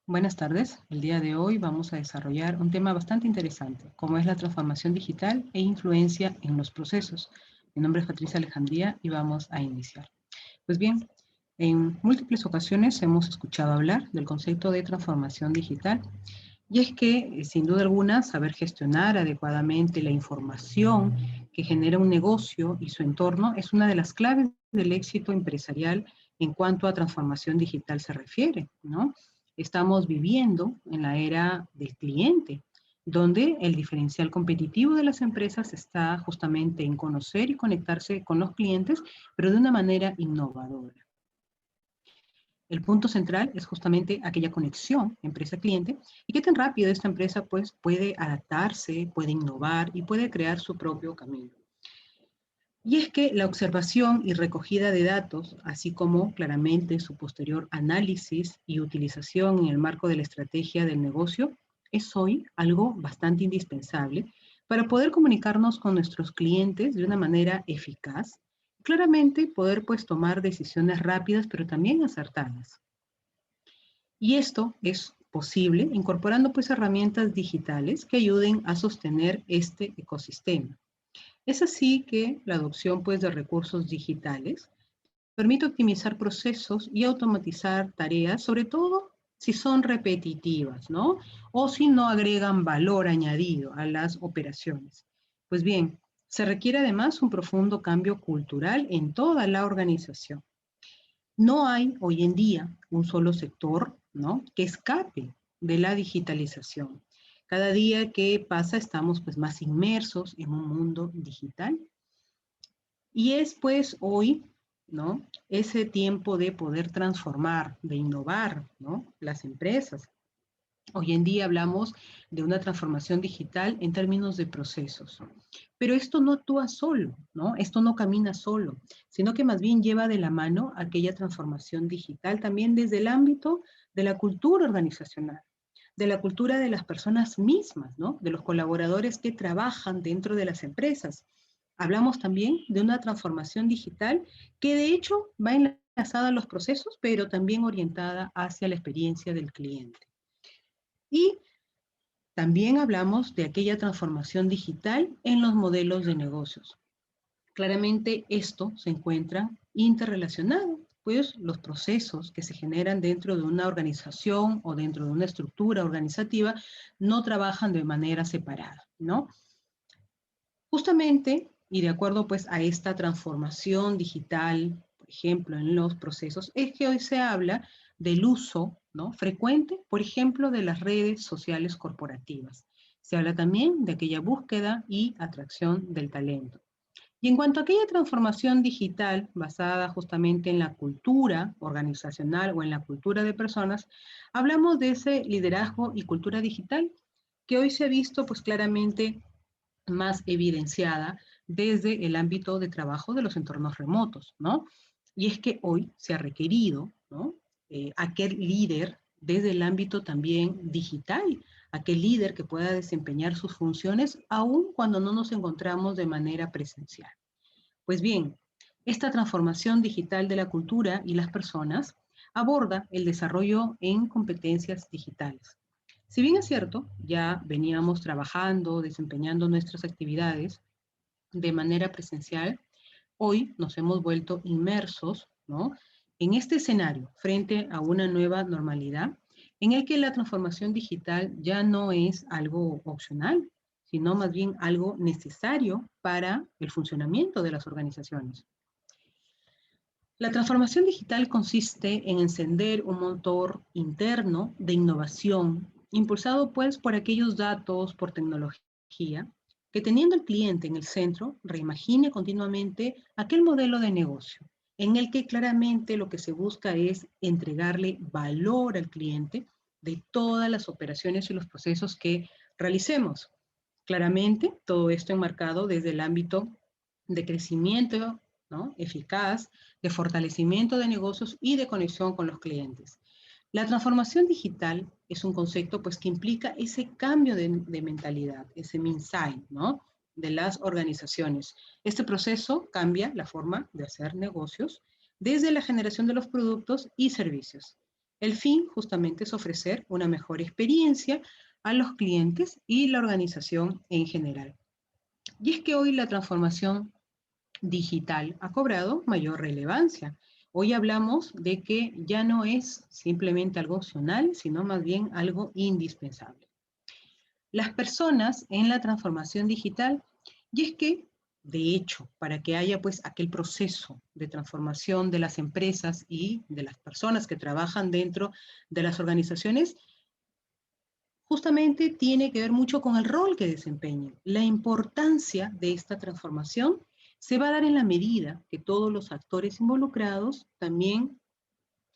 Buenas tardes. El día de hoy vamos a desarrollar un tema bastante interesante, como es la transformación digital e influencia en los procesos. Mi nombre es Patricia Alejandría y vamos a iniciar. Pues bien, en múltiples ocasiones hemos escuchado hablar del concepto de transformación digital y es que, sin duda alguna, saber gestionar adecuadamente la información que genera un negocio y su entorno es una de las claves del éxito empresarial en cuanto a transformación digital se refiere, ¿no? Estamos viviendo en la era del cliente, donde el diferencial competitivo de las empresas está justamente en conocer y conectarse con los clientes, pero de una manera innovadora. El punto central es justamente aquella conexión empresa-cliente y qué tan rápido esta empresa pues, puede adaptarse, puede innovar y puede crear su propio camino. Y es que la observación y recogida de datos, así como claramente su posterior análisis y utilización en el marco de la estrategia del negocio, es hoy algo bastante indispensable para poder comunicarnos con nuestros clientes de una manera eficaz, claramente poder pues tomar decisiones rápidas pero también acertadas. Y esto es posible incorporando pues herramientas digitales que ayuden a sostener este ecosistema. Es así que la adopción pues de recursos digitales permite optimizar procesos y automatizar tareas, sobre todo si son repetitivas, ¿no? O si no agregan valor añadido a las operaciones. Pues bien, se requiere además un profundo cambio cultural en toda la organización. No hay hoy en día un solo sector, ¿no?, que escape de la digitalización. Cada día que pasa estamos pues más inmersos en un mundo digital y es pues hoy, ¿no?, ese tiempo de poder transformar, de innovar, ¿no?, las empresas. Hoy en día hablamos de una transformación digital en términos de procesos, pero esto no actúa solo, ¿no? Esto no camina solo, sino que más bien lleva de la mano aquella transformación digital también desde el ámbito de la cultura organizacional, de la cultura de las personas mismas, ¿no? De los colaboradores que trabajan dentro de las empresas. Hablamos también de una transformación digital que de hecho va enlazada a los procesos, pero también orientada hacia la experiencia del cliente. Y también hablamos de aquella transformación digital en los modelos de negocios. Claramente esto se encuentra interrelacionado, pues los procesos que se generan dentro de una organización o dentro de una estructura organizativa no trabajan de manera separada, ¿no? Justamente, y de acuerdo pues a esta transformación digital, por ejemplo, en los procesos, es que hoy se habla del uso, ¿no?, frecuente, por ejemplo, de las redes sociales corporativas. Se habla también de aquella búsqueda y atracción del talento. Y en cuanto a aquella transformación digital basada justamente en la cultura organizacional o en la cultura de personas, hablamos de ese liderazgo y cultura digital que hoy se ha visto pues claramente más evidenciada desde el ámbito de trabajo de los entornos remotos, ¿no? Y es que hoy se ha requerido, ¿no?, aquel líder desde el ámbito también digital, aquel líder que pueda desempeñar sus funciones aun cuando no nos encontramos de manera presencial. Pues bien, esta transformación digital de la cultura y las personas aborda el desarrollo en competencias digitales. Si bien es cierto, ya veníamos trabajando, desempeñando nuestras actividades de manera presencial, hoy nos hemos vuelto inmersos, ¿no?, en este escenario frente a una nueva normalidad en el que la transformación digital ya no es algo opcional, sino más bien algo necesario para el funcionamiento de las organizaciones. La transformación digital consiste en encender un motor interno de innovación, impulsado pues por aquellos datos, por tecnología, que teniendo al cliente en el centro, reimagine continuamente aquel modelo de negocio, en el que claramente lo que se busca es entregarle valor al cliente de todas las operaciones y los procesos que realicemos. Claramente, todo esto enmarcado desde el ámbito de crecimiento, ¿no?, eficaz, de fortalecimiento de negocios y de conexión con los clientes. La transformación digital es un concepto pues, que implica ese cambio de mentalidad, ese mindset, ¿no?, de las organizaciones. Este proceso cambia la forma de hacer negocios desde la generación de los productos y servicios. El fin justamente es ofrecer una mejor experiencia a los clientes y la organización en general. Y es que hoy la transformación digital ha cobrado mayor relevancia. Hoy hablamos de que ya no es simplemente algo opcional, sino más bien algo indispensable. Las personas en la transformación digital, y es que, de hecho, para que haya pues aquel proceso de transformación de las empresas y de las personas que trabajan dentro de las organizaciones, justamente tiene que ver mucho con el rol que desempeñan. La importancia de esta transformación se va a dar en la medida que todos los actores involucrados también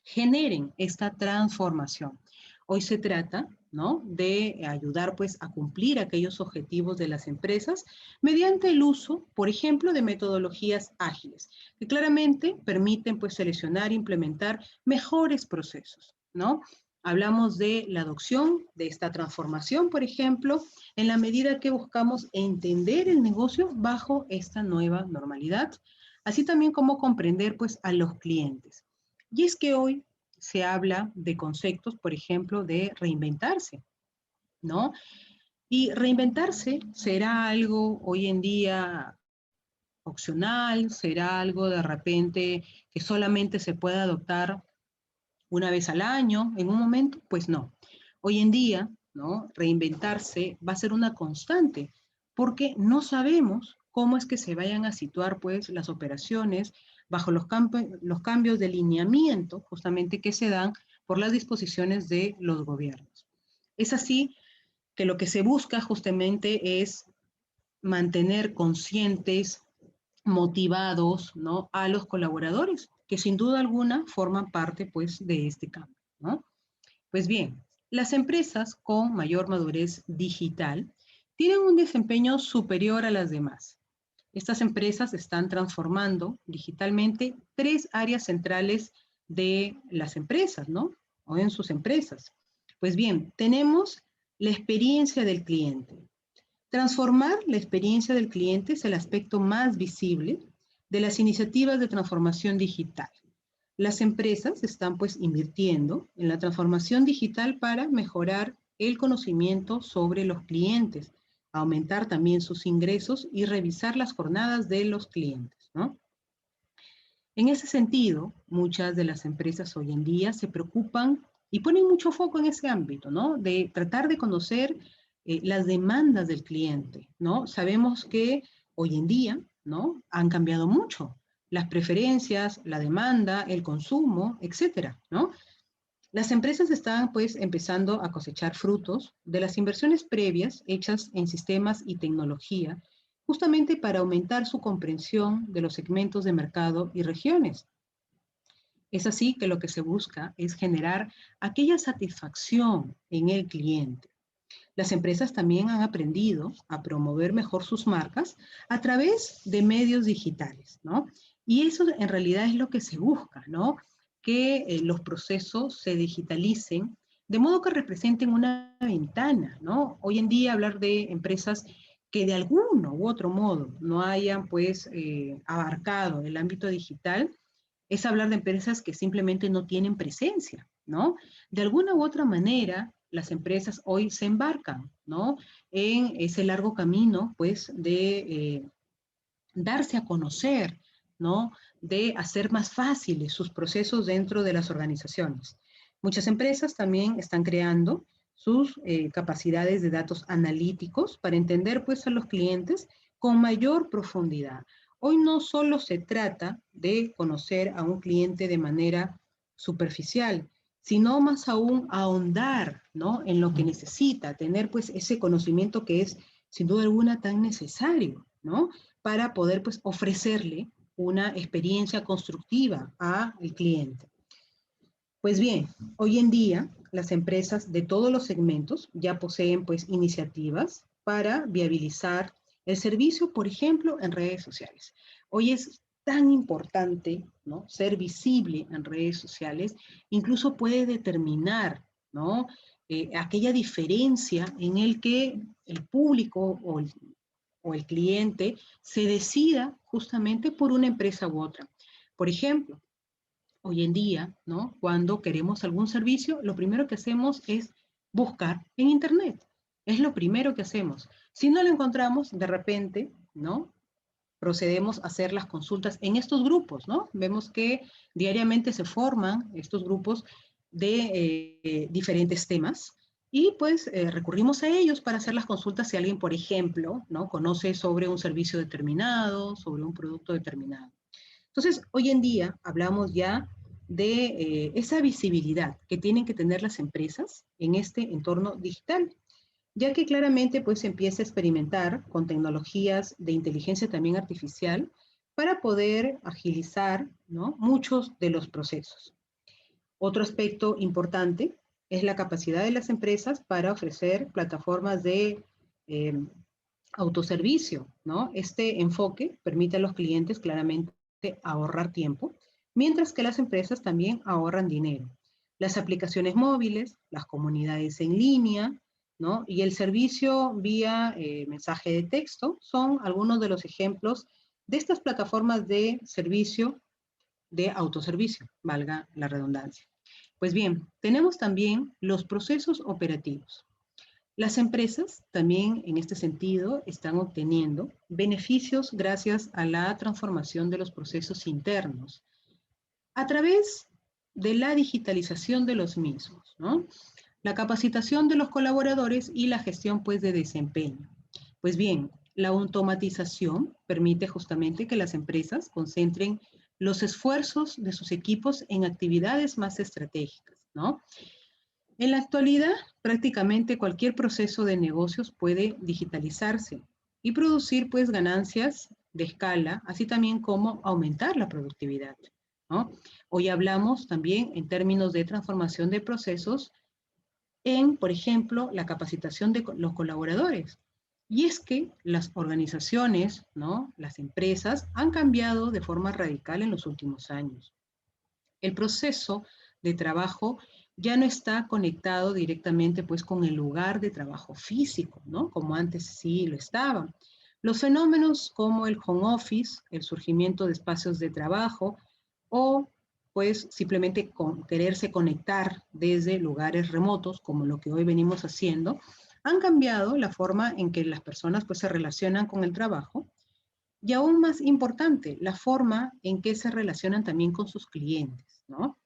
generen esta transformación. Hoy se trata, ¿no?, de ayudar pues a cumplir aquellos objetivos de las empresas mediante el uso, por ejemplo, de metodologías ágiles, que claramente permiten pues seleccionar e implementar mejores procesos, ¿no? Hablamos de la adopción de esta transformación, por ejemplo, en la medida que buscamos entender el negocio bajo esta nueva normalidad, así también como comprender pues a los clientes. Y es que hoy se habla de conceptos, por ejemplo, de reinventarse, ¿no? Y reinventarse será algo hoy en día opcional, será algo de repente que solamente se puede adoptar una vez al año, en un momento, pues no. Hoy en día, ¿no?, reinventarse va a ser una constante, porque no sabemos cómo es que se vayan a situar pues las operaciones bajo los cambios de lineamiento justamente que se dan por las disposiciones de los gobiernos. Es así que lo que se busca justamente es mantener conscientes, motivados, ¿no?, a los colaboradores, que sin duda alguna forman parte pues de este cambio, ¿no? Pues bien, las empresas con mayor madurez digital tienen un desempeño superior a las demás. Estas empresas están transformando digitalmente tres áreas centrales de las empresas, ¿no? O en sus empresas. Pues bien, tenemos la experiencia del cliente. Transformar la experiencia del cliente es el aspecto más visible de las iniciativas de transformación digital. Las empresas están pues invirtiendo en la transformación digital para mejorar el conocimiento sobre los clientes, aumentar también sus ingresos y revisar las jornadas de los clientes, ¿no? En ese sentido, muchas de las empresas hoy en día se preocupan y ponen mucho foco en ese ámbito, ¿no? De tratar de conocer las demandas del cliente, ¿no? Sabemos que hoy en día, ¿no?, han cambiado mucho las preferencias, la demanda, el consumo, etcétera, ¿no? Las empresas están pues empezando a cosechar frutos de las inversiones previas hechas en sistemas y tecnología, justamente para aumentar su comprensión de los segmentos de mercado y regiones. Es así que lo que se busca es generar aquella satisfacción en el cliente. Las empresas también han aprendido a promover mejor sus marcas a través de medios digitales, ¿no? Y eso en realidad es lo que se busca, ¿no? Que los procesos se digitalicen de modo que representen una ventana, ¿no? Hoy en día hablar de empresas que de alguno u otro modo no hayan pues abarcado el ámbito digital es hablar de empresas que simplemente no tienen presencia, ¿no? De alguna u otra manera, las empresas hoy se embarcan, ¿no?, en ese largo camino, pues, de darse a conocer, ¿no?, de hacer más fáciles sus procesos dentro de las organizaciones. Muchas empresas también están creando sus capacidades de datos analíticos para entender, pues, a los clientes con mayor profundidad. Hoy no solo se trata de conocer a un cliente de manera superficial, sino más aún ahondar, ¿no?, en lo que necesita, tener pues ese conocimiento que es sin duda alguna tan necesario, ¿no?, para poder pues ofrecerle una experiencia constructiva al cliente. Pues bien, hoy en día las empresas de todos los segmentos ya poseen pues iniciativas para viabilizar el servicio, por ejemplo, en redes sociales. Hoy es tan importante, ¿no?, ser visible en redes sociales, incluso puede determinar, ¿no?, aquella diferencia en el que el público o el cliente se decida justamente por una empresa u otra. Por ejemplo, Hoy en día, ¿no? Cuando queremos algún servicio, lo primero que hacemos es buscar en Internet. Es lo primero que hacemos. Si no lo encontramos, de repente, ¿no? Procedemos a hacer las consultas en estos grupos, ¿no? Vemos que diariamente se forman estos grupos de diferentes temas y pues recurrimos a ellos para hacer las consultas si alguien, por ejemplo, ¿no? Conoce sobre un servicio determinado, sobre un producto determinado. Entonces, hoy en día hablamos ya de esa visibilidad que tienen que tener las empresas en este entorno digital, ya que claramente pues se empieza a experimentar con tecnologías de inteligencia también artificial para poder agilizar, ¿no? Muchos de los procesos. Otro aspecto importante es la capacidad de las empresas para ofrecer plataformas de eh, autoservicio, ¿no? Este enfoque permite a los clientes claramente ahorrar tiempo, mientras que las empresas también ahorran dinero. Las aplicaciones móviles, las comunidades en línea, ¿no? Y el servicio vía mensaje de texto son algunos de los ejemplos de estas plataformas de servicio de autoservicio, valga la redundancia. Pues bien, tenemos también los procesos operativos. Las empresas también en este sentido están obteniendo beneficios gracias a la transformación de los procesos internos a través de la digitalización de los mismos, ¿no? La capacitación de los colaboradores y la gestión pues de desempeño. Pues bien, la automatización permite justamente que las empresas concentren los esfuerzos de sus equipos en actividades más estratégicas, ¿no? En la actualidad, prácticamente cualquier proceso de negocios puede digitalizarse y producir pues ganancias de escala, así también como aumentar la productividad, ¿no? Hoy hablamos también en términos de transformación de procesos en, por ejemplo, la capacitación de los colaboradores. Y es que las organizaciones, ¿no? Las empresas han cambiado de forma radical en los últimos años. El proceso de trabajo ya no está conectado directamente pues con el lugar de trabajo físico, ¿no? Como antes sí lo estaba. Los fenómenos como el home office, el surgimiento de espacios de trabajo o pues simplemente con quererse conectar desde lugares remotos, como lo que hoy venimos haciendo, han cambiado la forma en que las personas pues se relacionan con el trabajo y aún más importante, la forma en que se relacionan también con sus clientes, ¿no?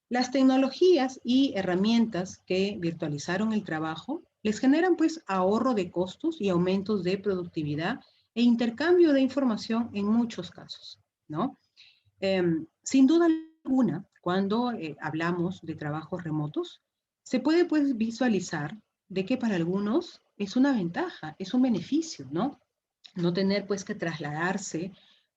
Las tecnologías y herramientas que virtualizaron el trabajo les generan pues ahorro de costos y aumentos de productividad e intercambio de información en muchos casos, ¿no? Sin duda alguna, cuando hablamos de trabajos remotos, se puede pues visualizar de que para algunos es una ventaja, es un beneficio, ¿no? No tener pues que trasladarse,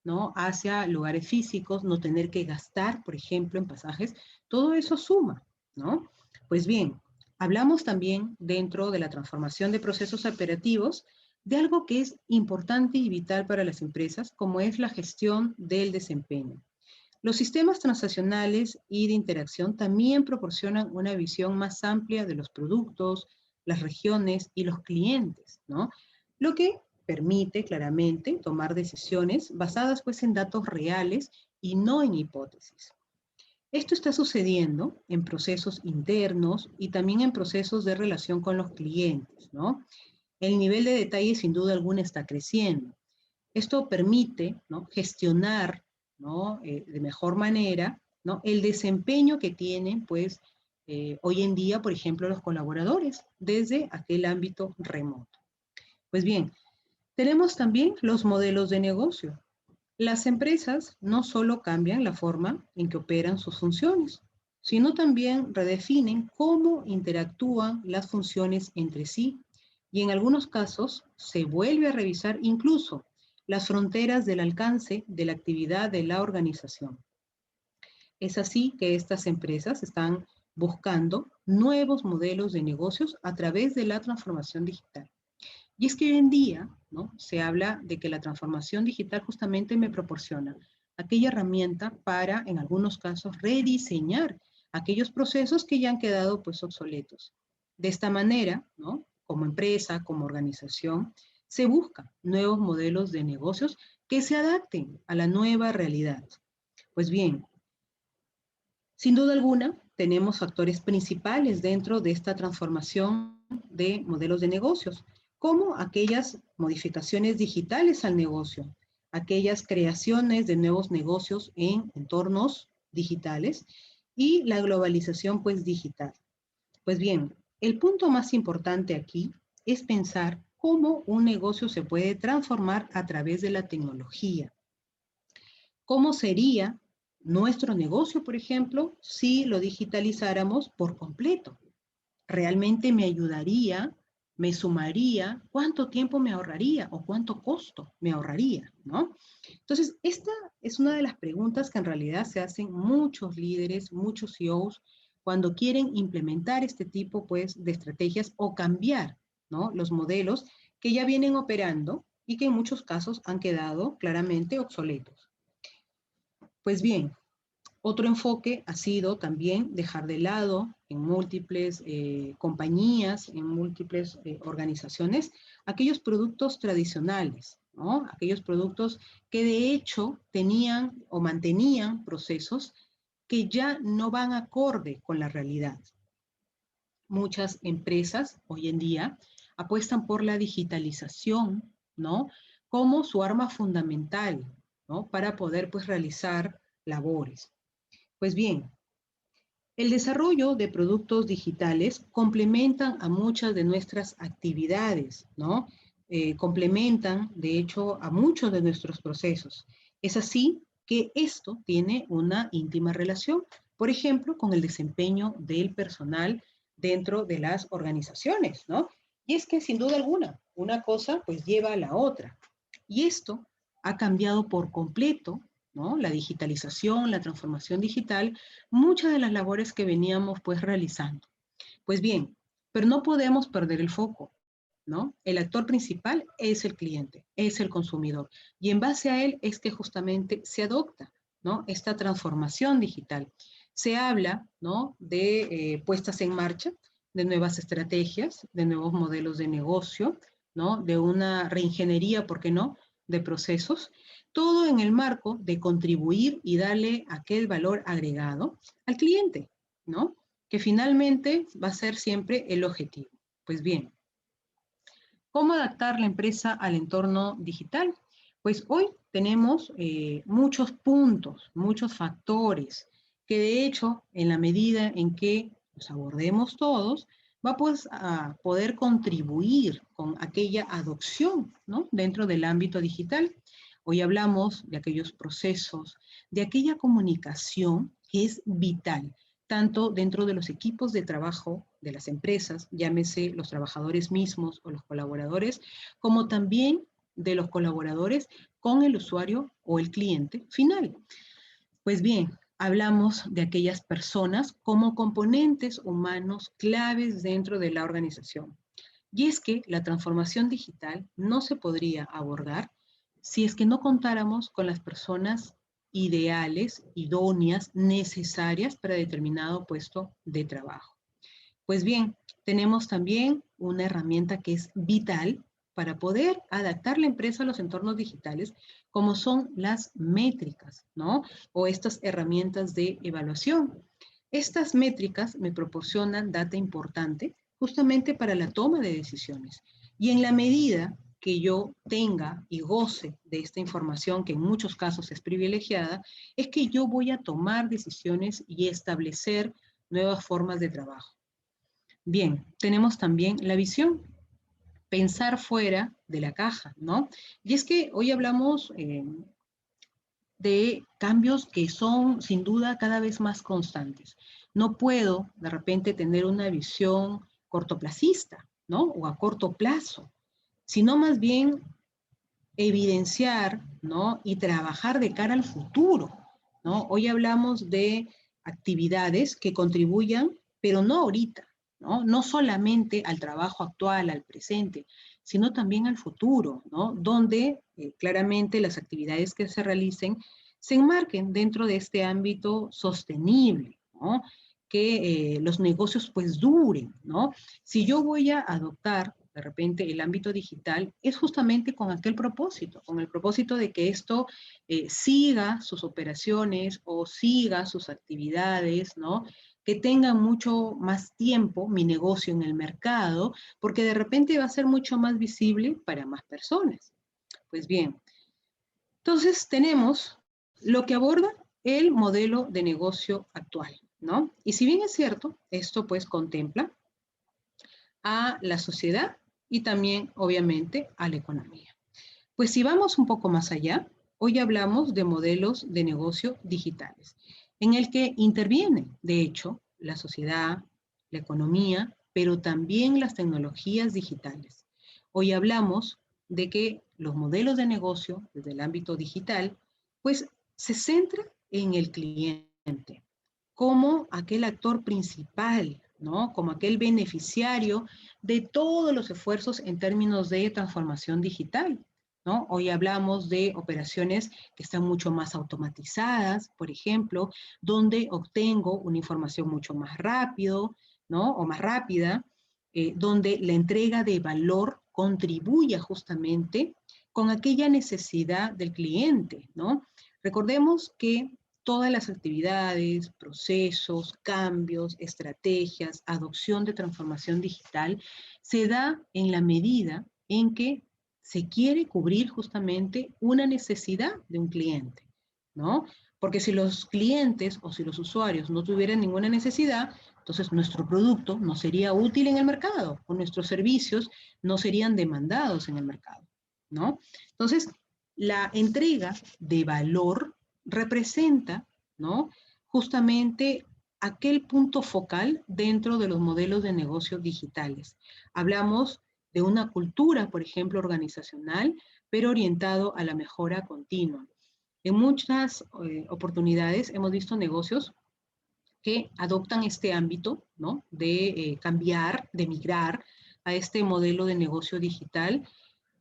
¿no? Hacia lugares físicos, no tener que gastar, por ejemplo, en pasajes, todo eso suma, ¿no? Pues bien, hablamos también dentro de la transformación de procesos operativos de algo que es importante y vital para las empresas, como es la gestión del desempeño. Los sistemas transaccionales y de interacción también proporcionan una visión más amplia de los productos, las regiones y los clientes, ¿no? Lo que permite claramente tomar decisiones basadas pues en datos reales y no en hipótesis. Esto está sucediendo en procesos internos y también en procesos de relación con los clientes, ¿no? El nivel de detalle sin duda alguna está creciendo. Esto permite, ¿no? Gestionar, ¿no? De mejor manera, ¿no? El desempeño que tienen pues hoy en día, por ejemplo, los colaboradores desde aquel ámbito remoto. Pues bien, tenemos también los modelos de negocio. Las empresas no solo cambian la forma en que operan sus funciones, sino también redefinen cómo interactúan las funciones entre sí y en algunos casos se vuelve a revisar incluso las fronteras del alcance de la actividad de la organización. Es así que estas empresas están buscando nuevos modelos de negocios a través de la transformación digital. Y es que hoy en día, ¿no? Se habla de que la transformación digital justamente me proporciona aquella herramienta para, en algunos casos, rediseñar aquellos procesos que ya han quedado pues obsoletos. De esta manera, ¿no? Como empresa, como organización, se buscan nuevos modelos de negocios que se adapten a la nueva realidad. Pues bien, Sin duda alguna, tenemos factores principales dentro de esta transformación de modelos de negocios, como aquellas modificaciones digitales al negocio, aquellas creaciones de nuevos negocios en entornos digitales y la globalización pues digital. Pues bien, el punto más importante aquí es pensar cómo un negocio se puede transformar a través de la tecnología. ¿Cómo sería nuestro negocio, por ejemplo, si lo digitalizáramos por completo? ¿Realmente me ayudaría, me sumaría? ¿Cuánto tiempo me ahorraría o cuánto costo me ahorraría? ¿No? Entonces, esta es una de las preguntas que en realidad se hacen muchos líderes, muchos CEOs, cuando quieren implementar este tipo pues, de estrategias o cambiar, ¿no?, los modelos que ya vienen operando y que en muchos casos han quedado claramente obsoletos. Pues bien, otro enfoque ha sido también dejar de lado en múltiples compañías, en múltiples organizaciones, aquellos productos tradicionales, ¿no? Aquellos productos que de hecho tenían o mantenían procesos que ya no van acorde con la realidad. Muchas empresas hoy en día apuestan por la digitalización, ¿no?, como su arma fundamental, ¿no?, para poder pues realizar labores. Pues bien, el desarrollo de productos digitales complementan a muchas de nuestras actividades, ¿no? Complementan, de hecho, a muchos de nuestros procesos. Es así que esto tiene una íntima relación, por ejemplo, con el desempeño del personal dentro de las organizaciones, ¿no? Y es que, sin duda alguna, una cosa pues lleva a la otra. Y esto ha cambiado por completo, ¿no?, la digitalización, la transformación digital, muchas de las labores que veníamos pues realizando. Pues bien, pero no podemos perder el foco, ¿no? El actor principal es el cliente, es el consumidor, y en base a él es que justamente se adopta, ¿no?, esta transformación digital. Se habla, ¿no?, de puestas en marcha, de nuevas estrategias, de nuevos modelos de negocio, ¿no?, de una reingeniería, ¿por qué no?, de procesos, todo en el marco de contribuir y darle aquel valor agregado al cliente, ¿no?, que finalmente va a ser siempre el objetivo. Pues bien, ¿cómo adaptar la empresa al entorno digital? Pues hoy tenemos muchos puntos, muchos factores, que de hecho, en la medida en que los abordemos todos, va pues a poder contribuir con aquella adopción, ¿no?, dentro del ámbito digital. Hoy hablamos de aquellos procesos, de aquella comunicación que es vital, tanto dentro de los equipos de trabajo de las empresas, llámese los trabajadores mismos o los colaboradores, como también de los colaboradores con el usuario o el cliente final. Pues bien, hablamos de aquellas personas como componentes humanos claves dentro de la organización. Y es que la transformación digital no se podría abordar si es que no contáramos con las personas ideales, idóneas, necesarias para determinado puesto de trabajo. Pues bien, tenemos también una herramienta que es vital para poder adaptar la empresa a los entornos digitales, como son las métricas, ¿no?, o estas herramientas de evaluación. Estas métricas me proporcionan data importante justamente para la toma de decisiones. Y en la medida que yo tenga y goce de esta información, que en muchos casos es privilegiada, es que yo voy a tomar decisiones y establecer nuevas formas de trabajo. Bien, tenemos también la visión, pensar fuera de la caja, ¿no? Y es que hoy hablamos de cambios que son sin duda cada vez más constantes. No puedo de repente tener una visión cortoplacista, ¿no?, o a corto plazo, sino más bien evidenciar, ¿no?, y trabajar de cara al futuro, ¿no? Hoy hablamos de actividades que contribuyan, pero no ahorita, ¿no? No solamente al trabajo actual, al presente, sino también al futuro, ¿no?, donde claramente las actividades que se realicen se enmarquen dentro de este ámbito sostenible, ¿no?, que los negocios pues duren, ¿no? Si yo voy a adoptar de repente el ámbito digital, es justamente con aquel propósito, con el propósito de que esto siga sus operaciones o siga sus actividades, ¿no? Que tengan mucho más tiempo mi negocio en el mercado, porque de repente va a ser mucho más visible para más personas. Pues bien, entonces tenemos lo que aborda el modelo de negocio actual, ¿no? Y si bien es cierto, esto pues contempla a la sociedad y también, obviamente, a la economía. Pues si vamos un poco más allá, hoy hablamos de modelos de negocio digitales, en el que interviene, de hecho, la sociedad, la economía, pero también las tecnologías digitales. Hoy hablamos de que los modelos de negocio desde el ámbito digital, pues se centran en el cliente como aquel actor principal, ¿no? Como aquel beneficiario de todos los esfuerzos en términos de transformación digital, ¿no? Hoy hablamos de operaciones que están mucho más automatizadas, por ejemplo, donde obtengo una información mucho más rápido, ¿no? O más rápida, donde la entrega de valor contribuya justamente con aquella necesidad del cliente, ¿no? Recordemos que todas las actividades, procesos, cambios, estrategias, adopción de transformación digital, se da en la medida en que se quiere cubrir justamente una necesidad de un cliente, ¿no? Porque si los clientes o si los usuarios no tuvieran ninguna necesidad, entonces nuestro producto no sería útil en el mercado o nuestros servicios no serían demandados en el mercado, ¿no? Entonces, la entrega de valor representa, ¿no? Justamente aquel punto focal dentro de los modelos de negocio digitales. Hablamos de una cultura, por ejemplo, organizacional, pero orientado a la mejora continua. En muchas oportunidades hemos visto negocios que adoptan este ámbito, ¿no? De cambiar, de migrar a este modelo de negocio digital,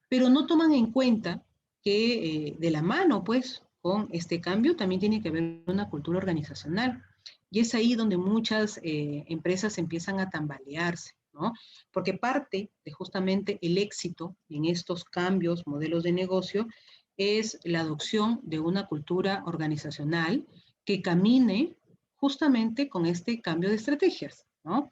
pero no toman en cuenta que de la mano, pues, con este cambio también tiene que haber una cultura organizacional. Y es ahí donde muchas empresas empiezan a tambalearse, ¿no? Porque parte de justamente el éxito en estos cambios, modelos de negocio, es la adopción de una cultura organizacional que camine justamente con este cambio de estrategias, ¿no?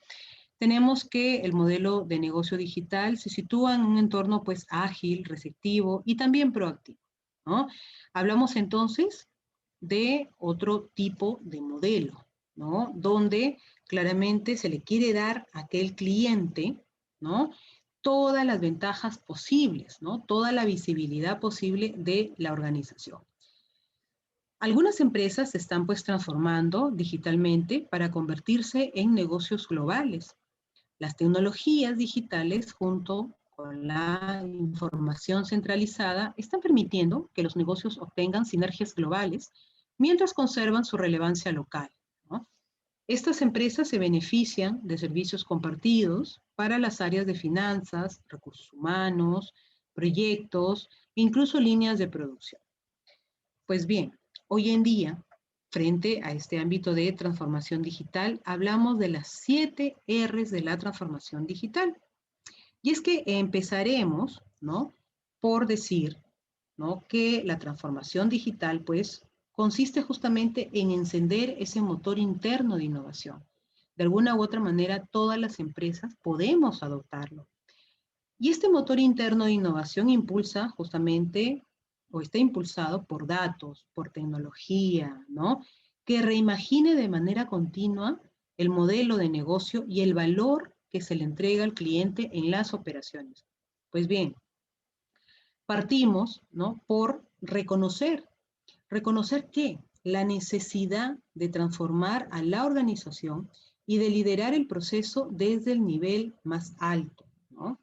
Tenemos que el modelo de negocio digital se sitúa en un entorno pues ágil, receptivo y también proactivo, ¿no? Hablamos entonces de otro tipo de modelo, ¿no? Donde claramente se le quiere dar a aquel cliente, ¿no? Todas las ventajas posibles, ¿no? Toda la visibilidad posible de la organización. Algunas empresas se están pues transformando digitalmente para convertirse en negocios globales. Las tecnologías digitales junto con la información centralizada están permitiendo que los negocios obtengan sinergias globales mientras conservan su relevancia local, ¿no? Estas empresas se benefician de servicios compartidos para las áreas de finanzas, recursos humanos, proyectos, incluso líneas de producción. Pues bien, hoy en día, frente a este ámbito de transformación digital, hablamos de las 7 R's de la transformación digital. Y es que empezaremos, ¿no? Por decir, ¿no? Que la transformación digital, pues, consiste justamente en encender ese motor interno de innovación. De alguna u otra manera, todas las empresas podemos adoptarlo. Y este motor interno de innovación impulsa justamente o está impulsado por datos, por tecnología, ¿no? Que reimagine de manera continua el modelo de negocio y el valor que se le entrega al cliente en las operaciones. Pues bien, partimos, ¿no? Por reconocer que la necesidad de transformar a la organización y de liderar el proceso desde el nivel más alto, ¿no?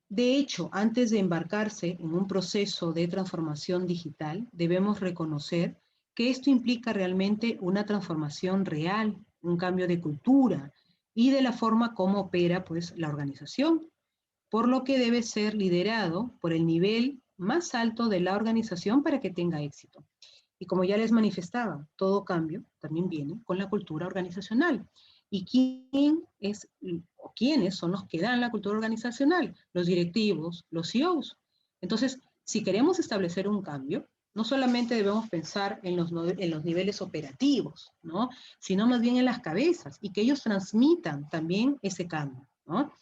De hecho, antes de embarcarse en un proceso de transformación digital, debemos reconocer que esto implica realmente una transformación real, un cambio de cultura y de la forma como opera pues, la organización, por lo que debe ser liderado por el nivel más alto de la organización para que tenga éxito. Y como ya les manifestaba, todo cambio también viene con la cultura organizacional. ¿Y quién es, o quiénes son los que dan la cultura organizacional? Los directivos, los CEOs. Entonces, si queremos establecer un cambio, no solamente debemos pensar en los niveles operativos, ¿no? Sino más bien en las cabezas y que ellos transmitan también ese cambio, ¿no?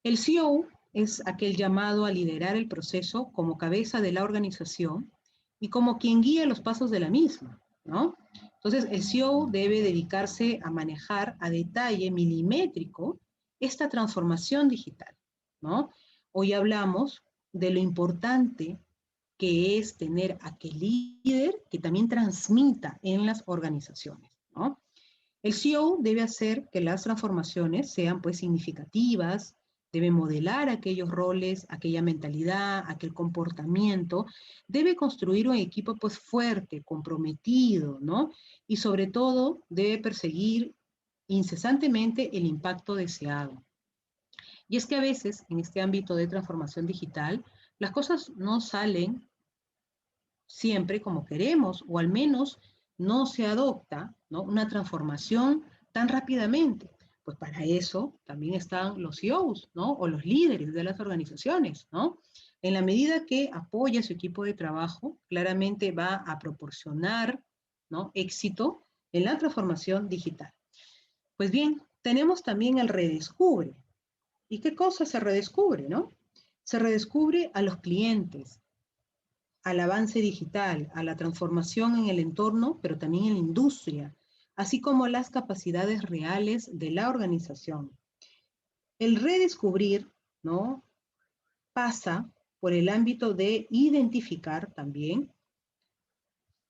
El CEO es aquel llamado a liderar el proceso como cabeza de la organización y como quien guía los pasos de la misma, ¿no? Entonces, el CEO debe dedicarse a manejar a detalle milimétrico esta transformación digital, ¿no? Hoy hablamos de lo importante que es tener aquel líder que también transmita en las organizaciones, ¿no? El CEO debe hacer que las transformaciones sean pues significativas, debe modelar aquellos roles, aquella mentalidad, aquel comportamiento, debe construir un equipo pues fuerte, comprometido, ¿no? Y sobre todo debe perseguir incesantemente el impacto deseado. Y es que a veces en este ámbito de transformación digital, las cosas no salen siempre como queremos, o al menos no se adopta, ¿no?, una transformación tan rápidamente. Pues para eso también están los CEOs, ¿no?, o los líderes de las organizaciones, ¿no? En la medida que apoya a su equipo de trabajo, claramente va a proporcionar, ¿no?, éxito en la transformación digital. Pues bien, tenemos también el redescubre. ¿Y qué cosa se redescubre, no? Se redescubre a los clientes, al avance digital, a la transformación en el entorno, pero también en la industria, así como las capacidades reales de la organización. El redescubrir, ¿no?, pasa por el ámbito de identificar también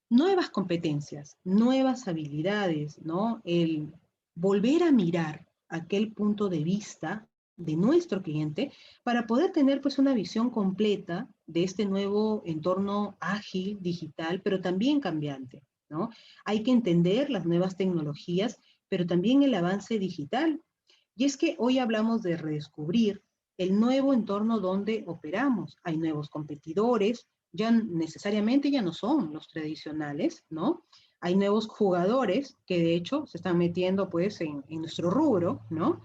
nuevas competencias, nuevas habilidades, ¿no? El volver a mirar aquel punto de vista de nuestro cliente para poder tener pues una visión completa de este nuevo entorno ágil, digital, pero también cambiante, ¿no? Hay que entender las nuevas tecnologías, pero también el avance digital. Y es que hoy hablamos de redescubrir el nuevo entorno donde operamos. Hay nuevos competidores, ya necesariamente ya no son los tradicionales, ¿no? Hay nuevos jugadores que de hecho se están metiendo pues en nuestro rubro, ¿no?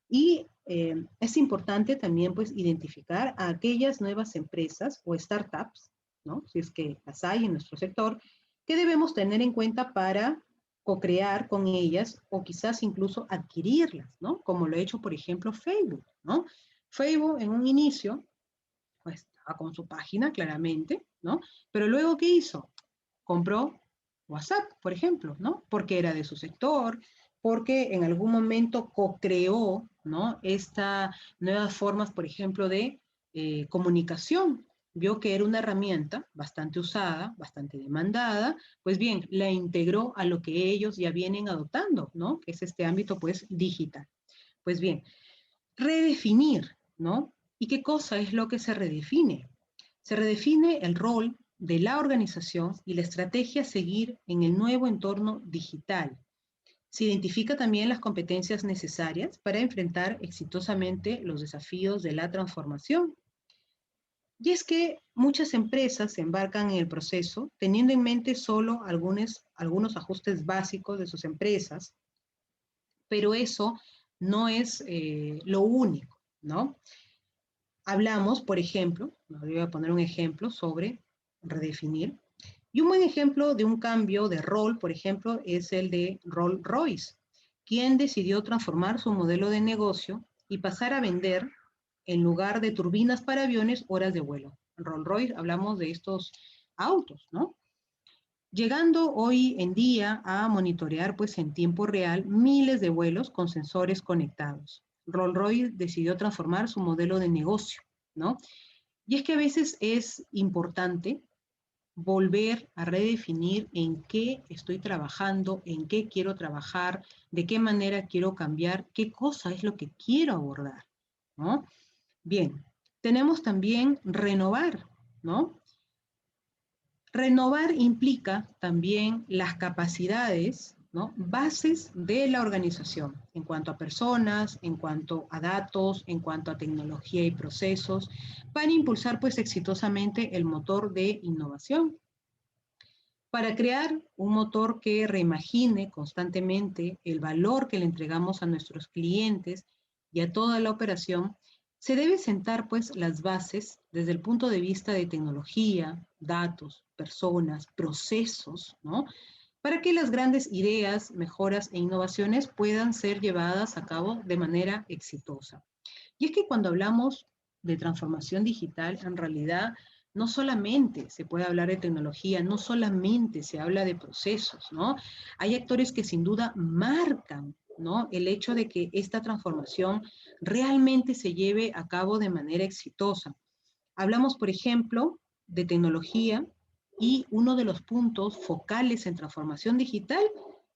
Y es importante también pues identificar a aquellas nuevas empresas o startups, ¿no?, si es que las hay en nuestro sector, que debemos tener en cuenta para co-crear con ellas o quizás incluso adquirirlas, ¿no? Como lo ha hecho, por ejemplo, Facebook, ¿no? Facebook en un inicio pues estaba con su página claramente, ¿no? Pero luego, ¿qué hizo? Compró WhatsApp, por ejemplo, ¿no? Porque era de su sector, porque en algún momento co-creó, ¿no?, estas nuevas formas, por ejemplo, de comunicación. Vio que era una herramienta bastante usada, bastante demandada, pues bien, la integró a lo que ellos ya vienen adoptando, ¿no?, que es este ámbito, pues, digital. Pues bien, redefinir, ¿no? ¿Y qué cosa es lo que se redefine? Se redefine el rol de la organización y la estrategia a seguir en el nuevo entorno digital. Se identifica también las competencias necesarias para enfrentar exitosamente los desafíos de la transformación. Y es que muchas empresas se embarcan en el proceso teniendo en mente solo algunos ajustes básicos de sus empresas, pero eso no es lo único, ¿no? Hablamos, por ejemplo, voy a poner un ejemplo sobre redefinir, y un buen ejemplo de un cambio de rol, por ejemplo, es el de Rolls-Royce, quien decidió transformar su modelo de negocio y pasar a vender, en lugar de turbinas para aviones, horas de vuelo. Rolls-Royce, hablamos de estos autos, ¿no? Llegando hoy en día a monitorear pues en tiempo real miles de vuelos con sensores conectados. Rolls-Royce decidió transformar su modelo de negocio, ¿no? Y es que a veces es importante volver a redefinir en qué estoy trabajando, en qué quiero trabajar, de qué manera quiero cambiar, qué cosa es lo que quiero abordar, ¿no? Bien, tenemos también renovar, ¿no? Renovar implica también las capacidades, ¿no?, bases de la organización, en cuanto a personas, en cuanto a datos, en cuanto a tecnología y procesos, para impulsar pues exitosamente el motor de innovación. para crear un motor que reimagine constantemente el valor que le entregamos a nuestros clientes y a toda la operación, se debe sentar pues las bases desde el punto de vista de tecnología, datos, personas, procesos, ¿no? Para que las grandes ideas, mejoras e innovaciones puedan ser llevadas a cabo de manera exitosa. Y es que cuando hablamos de transformación digital, en realidad no solamente se puede hablar de tecnología, no solamente se habla de procesos, ¿no? Hay actores que sin duda marcan, ¿no? El hecho de que esta transformación realmente se lleve a cabo de manera exitosa. Hablamos, por ejemplo, de tecnología y uno de los puntos focales en transformación digital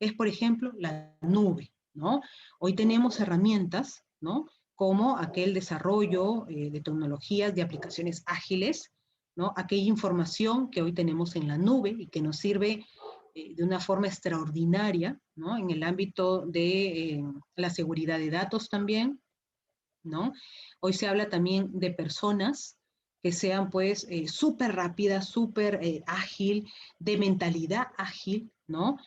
es, por ejemplo, la nube, ¿no? Hoy tenemos herramientas, ¿no? Como aquel desarrollo de tecnologías, de aplicaciones ágiles, ¿no? Aquella información que hoy tenemos en la nube y que nos sirve de una forma extraordinaria, ¿no? En el ámbito de la seguridad de datos también, ¿no? Hoy se habla también de personas que sean pues súper rápidas, súper ágil, de mentalidad ágil, ¿no?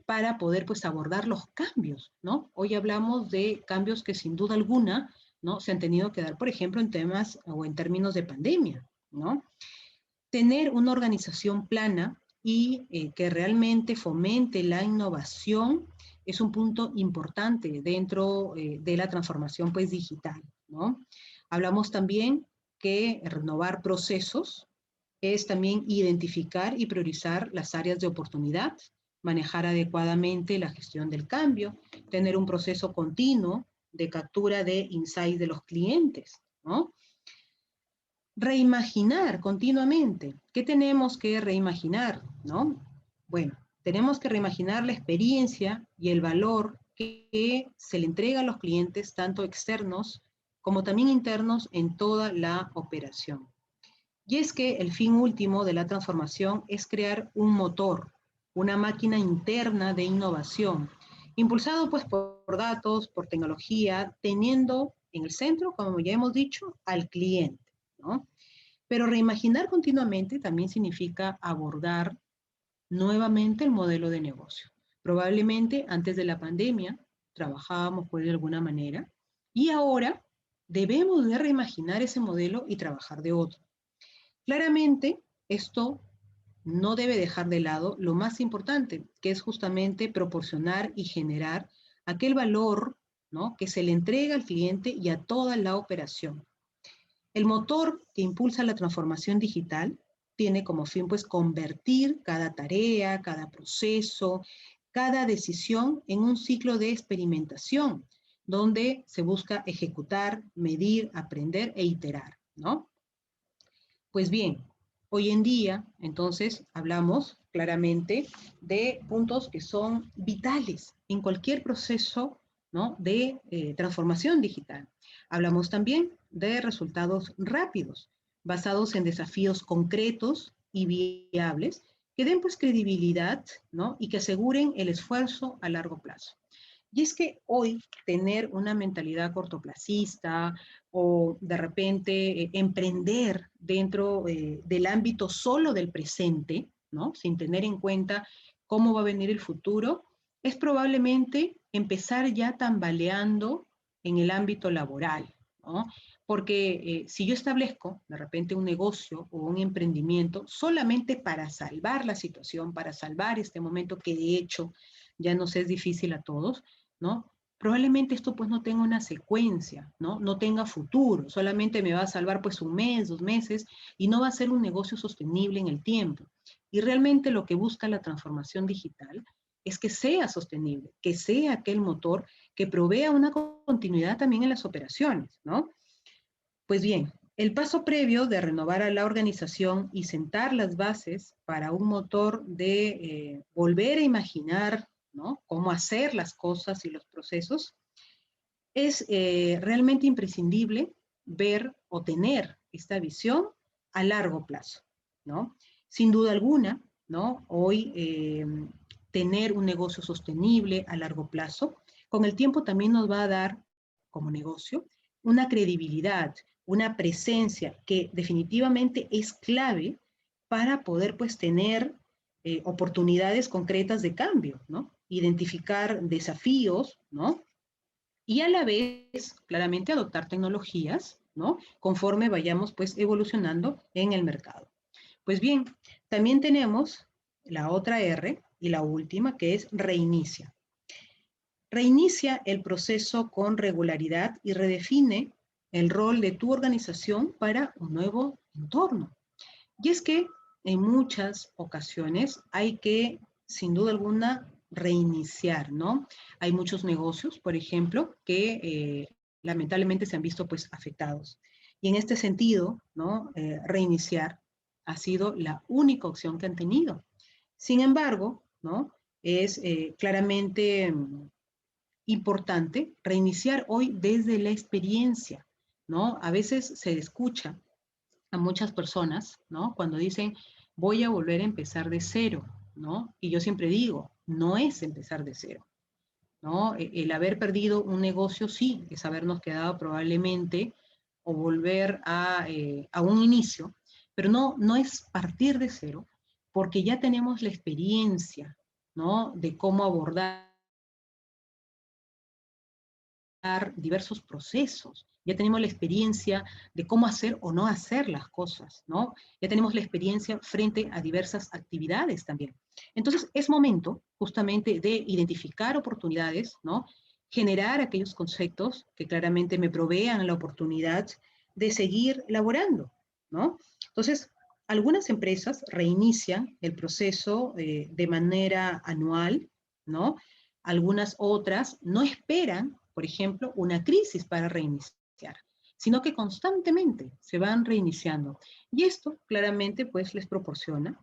Para poder pues abordar los cambios, ¿no? Hoy hablamos de cambios que sin duda alguna, ¿no? Se han tenido que dar, por ejemplo, en temas o en términos de pandemia, ¿no? Tener una organización plana y que realmente fomente la innovación es un punto importante dentro de la transformación pues, digital, ¿no? Hablamos también que renovar procesos es también identificar y priorizar las áreas de oportunidad, manejar adecuadamente la gestión del cambio, tener un proceso continuo de captura de insights de los clientes, ¿no? Reimaginar continuamente. ¿Qué tenemos que reimaginar? ¿No? Bueno, tenemos que reimaginar la experiencia y el valor que se le entrega a los clientes, tanto externos como también internos, en toda la operación. Y es que el fin último de la transformación es crear un motor, una máquina interna de innovación, impulsado pues por datos, por tecnología, teniendo en el centro, como ya hemos dicho, al cliente, ¿no? Pero reimaginar continuamente también significa abordar nuevamente el modelo de negocio. Probablemente antes de la pandemia trabajábamos pues de alguna manera y ahora debemos de reimaginar ese modelo y trabajar de otro. Claramente, esto no debe dejar de lado lo más importante, que es justamente proporcionar y generar aquel valor, ¿no? Que se le entrega al cliente y a toda la operación. El motor que impulsa la transformación digital tiene como fin pues convertir cada tarea, cada proceso, cada decisión en un ciclo de experimentación donde se busca ejecutar, medir, aprender e iterar, ¿no? Pues bien, hoy en día, entonces, hablamos claramente de puntos que son vitales en cualquier proceso, ¿no? De transformación digital. Hablamos también de resultados rápidos, basados en desafíos concretos y viables, que den pues credibilidad, ¿no? Y que aseguren el esfuerzo a largo plazo. Y es que hoy tener una mentalidad cortoplacista o de repente emprender dentro del ámbito solo del presente, ¿no? Sin tener en cuenta cómo va a venir el futuro, es probablemente empezar ya tambaleando en el ámbito laboral, ¿no? Porque si yo establezco de repente un negocio o un emprendimiento solamente para salvar la situación, para salvar este momento que de hecho ya nos es difícil a todos, ¿no? Probablemente esto pues no tenga una secuencia, ¿no? No tenga futuro, solamente me va a salvar pues un mes, 2 meses y no va a ser un negocio sostenible en el tiempo. Y realmente lo que busca la transformación digital es que sea sostenible, que sea aquel motor que provea una continuidad también en las operaciones, ¿no? Pues bien, el paso previo de renovar a la organización y sentar las bases para un motor de volver a imaginar, ¿no? Cómo hacer las cosas y los procesos, es realmente imprescindible ver o tener esta visión a largo plazo, ¿no? Sin duda alguna, ¿no? Hoy tener un negocio sostenible a largo plazo, con el tiempo también nos va a dar, como negocio, una credibilidad, una presencia que definitivamente es clave para poder pues tener oportunidades concretas de cambio, ¿no? Identificar desafíos, ¿no? Y a la vez, claramente, adoptar tecnologías, ¿no? Conforme vayamos, pues, evolucionando en el mercado. Pues bien, también tenemos la otra R y la última, que es reinicia. Reinicia el proceso con regularidad y redefine el rol de tu organización para un nuevo entorno. Y es que en muchas ocasiones hay que, sin duda alguna, reiniciar, ¿no? Hay muchos negocios, por ejemplo, que lamentablemente se han visto pues afectados. Y en este sentido, ¿no? Reiniciar ha sido la única opción que han tenido. Sin embargo, ¿no? Es claramente importante reiniciar hoy desde la experiencia, ¿no? A veces se escucha a muchas personas, ¿no? Cuando dicen, voy a volver a empezar de cero, ¿no? Y yo siempre digo, no es empezar de cero, ¿no? El haber perdido un negocio sí, es habernos quedado probablemente o volver a un inicio, pero no es partir de cero, porque ya tenemos la experiencia, ¿no? De cómo abordar diversos procesos, ya tenemos la experiencia de cómo hacer o no hacer las cosas, ¿no? Ya tenemos la experiencia frente a diversas actividades también. Entonces, es momento justamente de identificar oportunidades, ¿no? Generar aquellos conceptos que claramente me provean la oportunidad de seguir laborando, ¿no? Entonces, algunas empresas reinician el proceso de manera anual, ¿no? Algunas otras no esperan, por ejemplo, una crisis para reiniciar, sino que constantemente se van reiniciando. Y esto claramente pues les proporciona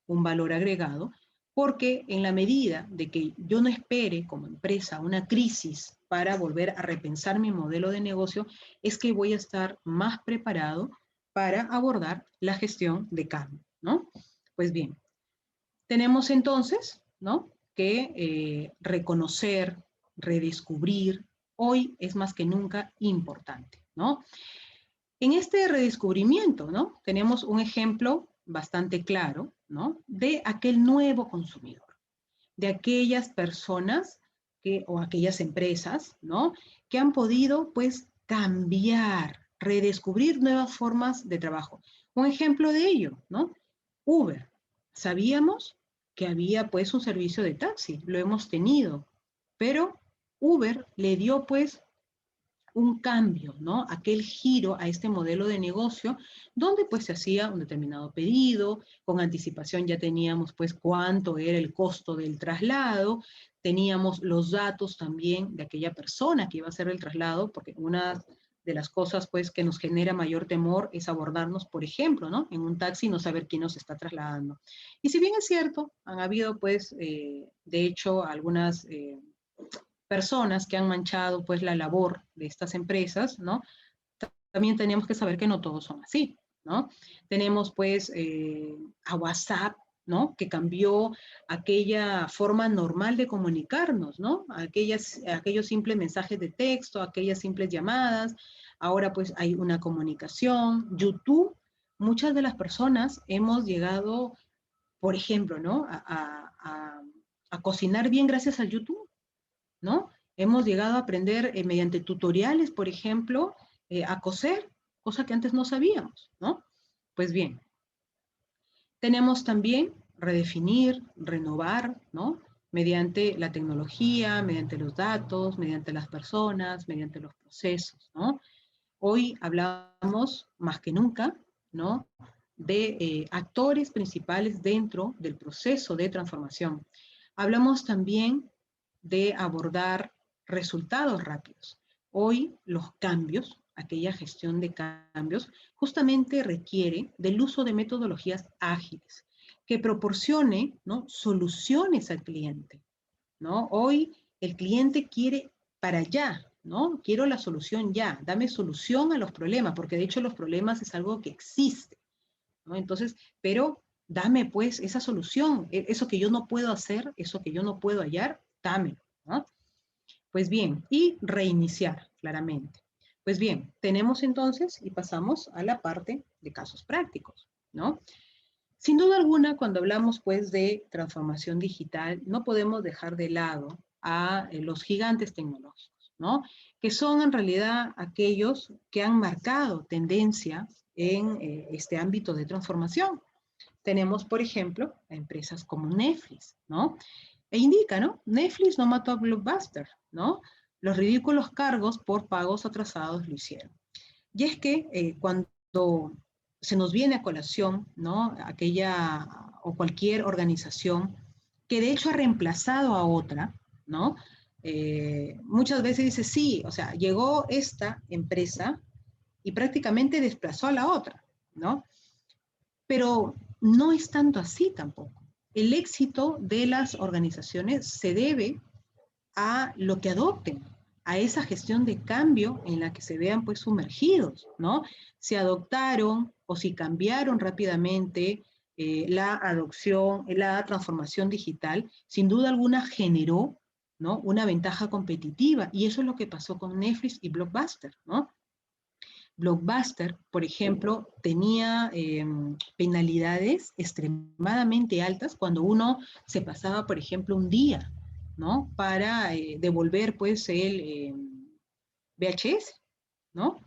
un valor agregado, porque en la medida de que yo no espere como empresa una crisis para volver a repensar mi modelo de negocio, es que voy a estar más preparado para abordar la gestión de cambio, ¿no? Pues bien, tenemos entonces, ¿no? Que reconocer, redescubrir, hoy es más que nunca importante, ¿no? En este redescubrimiento, ¿no? Tenemos un ejemplo bastante claro, ¿no? De aquel nuevo consumidor, de aquellas personas que, o aquellas empresas, ¿no? Que han podido, pues, cambiar, redescubrir nuevas formas de trabajo. Un ejemplo de ello, ¿no? Uber. Sabíamos que había, pues, un servicio de taxi, lo hemos tenido, pero Uber le dio, pues, un cambio, ¿no? Aquel giro a este modelo de negocio, donde pues se hacía un determinado pedido, con anticipación ya teníamos pues cuánto era el costo del traslado, teníamos los datos también de aquella persona que iba a hacer el traslado, porque una de las cosas pues que nos genera mayor temor es abordarnos, por ejemplo, ¿no? En un taxi y no saber quién nos está trasladando. Y si bien es cierto, han habido pues, de hecho, algunas personas que han manchado pues la labor de estas empresas, ¿no? También tenemos que saber que no todos son así, ¿no? Tenemos pues a WhatsApp, ¿no? Que cambió aquella forma normal de comunicarnos, ¿no? Aquellos simples mensajes de texto, aquellas simples llamadas, ahora pues hay una comunicación. YouTube, muchas de las personas hemos llegado, por ejemplo, ¿no? A cocinar bien gracias al YouTube, ¿no? Hemos llegado a aprender mediante tutoriales, por ejemplo, a coser, cosa que antes no sabíamos, ¿no? Pues bien, tenemos también redefinir, renovar, ¿no? Mediante la tecnología, mediante los datos, mediante las personas, mediante los procesos, ¿no? Hoy hablamos más que nunca, ¿no? De actores principales dentro del proceso de transformación. Hablamos también de abordar resultados rápidos. Hoy los cambios, aquella gestión de cambios, justamente requiere del uso de metodologías ágiles que proporcione, ¿no? Soluciones al cliente, ¿no? Hoy el cliente quiere para allá, ¿no? Quiero la solución ya, dame solución a los problemas, porque de hecho los problemas es algo que existe, ¿no? Entonces, pero dame pues esa solución, eso que yo no puedo hacer, eso que yo no puedo hallar, dámelo, ¿no? Pues bien, y reiniciar, claramente. Pues bien, tenemos entonces y pasamos a la parte de casos prácticos, ¿no? Sin duda alguna, cuando hablamos pues de transformación digital, no podemos dejar de lado a los gigantes tecnológicos, ¿no? Que son en realidad aquellos que han marcado tendencia en este ámbito de transformación. Tenemos, por ejemplo, a empresas como Netflix, ¿no? E indica, ¿no? Netflix no mató a Blockbuster, ¿no? Los ridículos cargos por pagos atrasados lo hicieron. Y es que cuando se nos viene a colación, ¿no? Aquella o cualquier organización que de hecho ha reemplazado a otra, ¿no? Muchas veces dice, sí, o sea, llegó esta empresa y prácticamente desplazó a la otra, ¿no? Pero no es tanto así tampoco. El éxito de las organizaciones se debe a lo que adopten, a esa gestión de cambio en la que se vean pues sumergidos, ¿no? Si adoptaron o si cambiaron rápidamente la adopción, la transformación digital, sin duda alguna generó, ¿no? Una ventaja competitiva y eso es lo que pasó con Netflix y Blockbuster, ¿no? Blockbuster, por ejemplo, tenía penalidades extremadamente altas cuando uno se pasaba, por ejemplo, un día, ¿no? Para devolver, pues, el VHS, ¿no?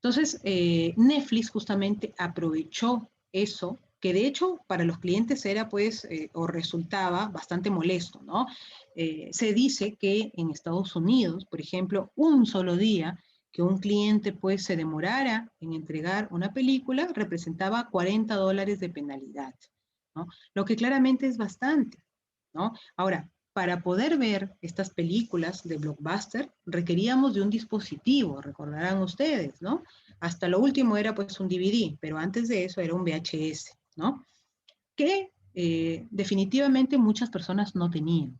Entonces, Netflix justamente aprovechó eso, que de hecho para los clientes era, pues, o resultaba bastante molesto, ¿no? Se dice que en Estados Unidos, por ejemplo, un solo día que un cliente, pues, se demorara en entregar una película, representaba $40 de penalidad, ¿no? Lo que claramente es bastante, ¿no? Ahora, para poder ver estas películas de Blockbuster, requeríamos de un dispositivo, recordarán ustedes, ¿no? Hasta lo último era pues un DVD, pero antes de eso era un VHS, ¿no? Que definitivamente muchas personas no tenían.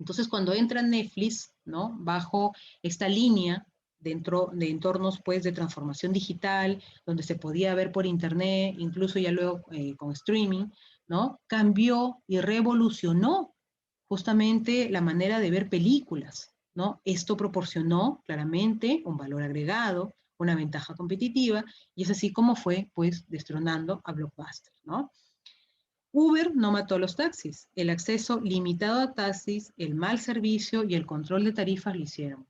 Entonces, cuando entra Netflix, ¿no? Bajo esta línea dentro de entornos pues de transformación digital, donde se podía ver por internet, incluso ya luego con streaming, ¿no? Cambió y revolucionó justamente la manera de ver películas, ¿no? Esto proporcionó claramente un valor agregado, una ventaja competitiva, y es así como fue pues destronando a Blockbuster, ¿no? Uber no mató a los taxis. El acceso limitado a taxis, el mal servicio y el control de tarifas lo hicieron.